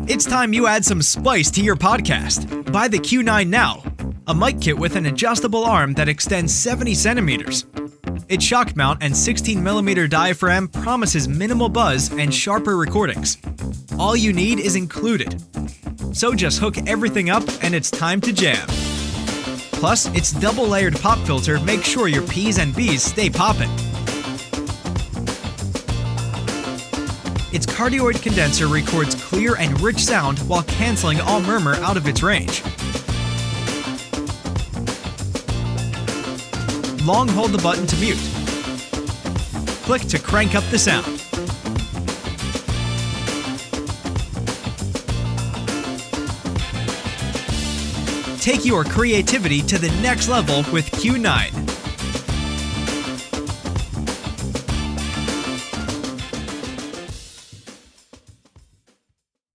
It's time you add some spice to your podcast. Buy the Q9 now, a mic kit with an adjustable arm that extends 70 centimeters. Its shock mount and 16mm diaphragm promises minimal buzz and sharper recordings. All you need is included. So just hook everything up and it's time to jam. Plus, its double-layered pop filter makes sure your P's and B's stay poppin'. Its Cardioid condenser records clear and rich sound while canceling all murmur out of its range. Long hold the button to mute. Click to crank up the sound. Take your creativity to the next level with Q9.